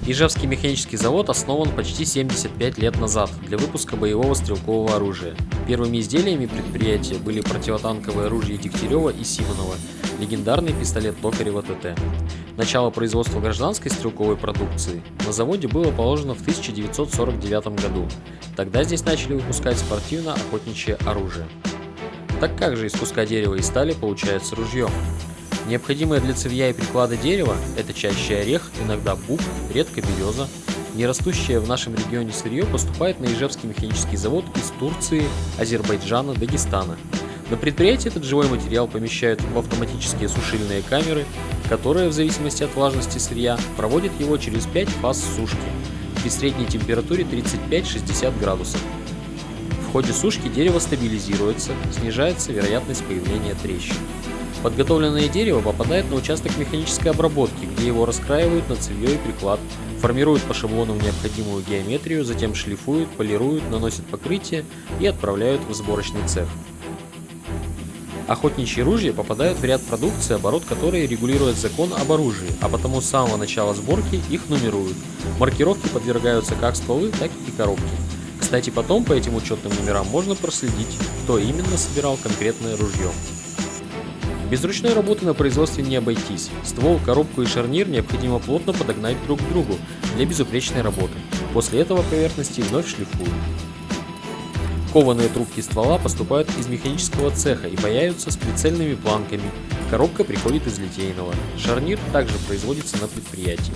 Ижевский механический завод основан почти 75 лет назад для выпуска боевого стрелкового оружия. Первыми изделиями предприятия были противотанковое оружие Дегтярева и Симонова, легендарный пистолет Токарева ТТ. Начало производства гражданской стрелковой продукции на заводе было положено в 1949 году. Тогда здесь начали выпускать спортивно-охотничье оружие. Так как же из куска дерева и стали получается ружье? Необходимое для цевья и приклада дерево – это чаще орех, иногда бук, редко береза. Нерастущее в нашем регионе сырье поступает на Ижевский механический завод из Турции, Азербайджана, Дагестана. На предприятии этот живой материал помещают в автоматические сушильные камеры, которые в зависимости от влажности сырья проводят его через 5 фаз сушки при средней температуре 35-60 градусов. В ходе сушки дерево стабилизируется, снижается вероятность появления трещин. Подготовленное дерево попадает на участок механической обработки, где его раскраивают на цевье и приклад, формируют по шаблонам необходимую геометрию, затем шлифуют, полируют, наносят покрытие и отправляют в сборочный цех. Охотничьи ружья попадают в ряд продукции, оборот которой регулирует закон об оружии, а потому с самого начала сборки их нумеруют. Маркировки подвергаются как стволы, так и коробки. Кстати, потом по этим учетным номерам можно проследить, кто именно собирал конкретное ружье. Без ручной работы на производстве не обойтись. Ствол, коробку и шарнир необходимо плотно подогнать друг к другу для безупречной работы. После этого поверхности вновь шлифуют. Кованые трубки ствола поступают из механического цеха и паяются с прицельными планками. Коробка приходит из литейного. Шарнир также производится на предприятии.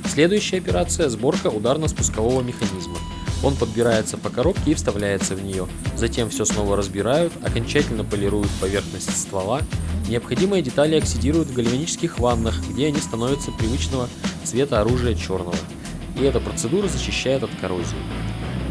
Следующая операция – сборка ударно-спускового механизма. Он подбирается по коробке и вставляется в нее. Затем все снова разбирают, окончательно полируют поверхность ствола. Необходимые детали оксидируют в гальванических ваннах, где они становятся привычного цвета оружия черного. И эта процедура защищает от коррозии.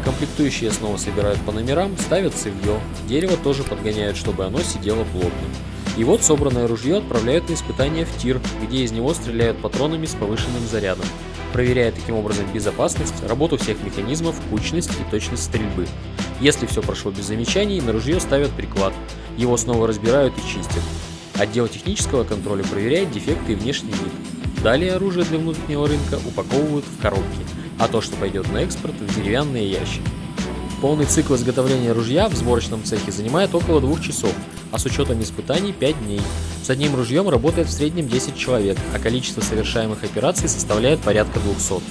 Комплектующие снова собирают по номерам, ставят цевье. Дерево тоже подгоняют, чтобы оно сидело плотным. И вот собранное ружье отправляют на испытания в тир, где из него стреляют патронами с повышенным зарядом, проверяя таким образом безопасность, работу всех механизмов, кучность и точность стрельбы. Если все прошло без замечаний, на ружье ставят приклад. Его снова разбирают и чистят. Отдел технического контроля проверяет дефекты и внешний вид. Далее оружие для внутреннего рынка упаковывают в коробки, а то, что пойдет на экспорт, в деревянные ящики. Полный цикл изготовления ружья в сборочном цехе занимает около 2 часов, а с учетом испытаний 5 дней. С одним ружьем работает в среднем 10 человек, а количество совершаемых операций составляет порядка 200.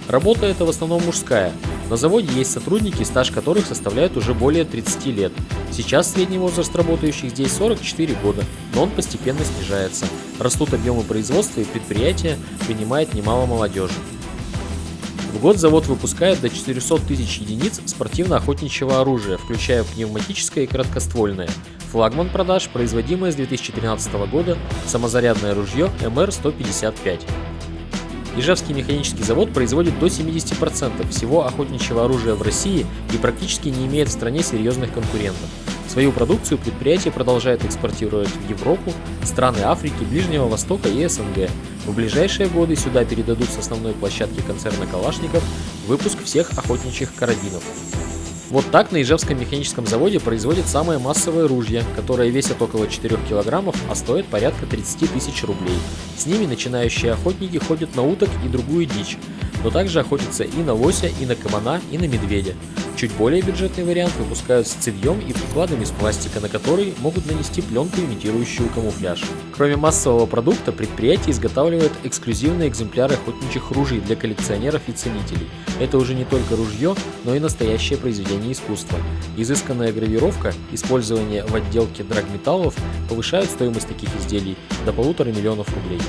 Работа эта в основном мужская. На заводе есть сотрудники, стаж которых составляет уже более 30 лет. Сейчас средний возраст работающих здесь 44 года, но он постепенно снижается. Растут объемы производства и предприятие принимает немало молодежи. В год завод выпускает до 400 тысяч единиц спортивно-охотничьего оружия, включая пневматическое и короткоствольное. Флагман продаж, производимое с 2013 года, самозарядное ружье МР-155. Ижевский механический завод производит до 70% всего охотничьего оружия в России и практически не имеет в стране серьезных конкурентов. Свою продукцию предприятие продолжает экспортировать в Европу, страны Африки, Ближнего Востока и СНГ. В ближайшие годы сюда передадут с основной площадки концерна Калашников выпуск всех охотничьих карабинов. Вот так на Ижевском механическом заводе производят самые массовые ружья, которые весят около 4 килограммов, а стоят порядка 30 тысяч рублей. С ними начинающие охотники ходят на уток и другую дичь, но также охотятся и на лося, и на кабана, и на медведя. Чуть более бюджетный вариант выпускают с цевьем и прикладом из пластика, на который могут нанести пленку, имитирующую камуфляж. Кроме массового продукта, предприятие изготавливает эксклюзивные экземпляры охотничьих ружей для коллекционеров и ценителей. Это уже не только ружье, но и настоящее произведение искусства. Изысканная гравировка, использование в отделке драгметаллов повышают стоимость таких изделий до 1,5 миллиона рублей.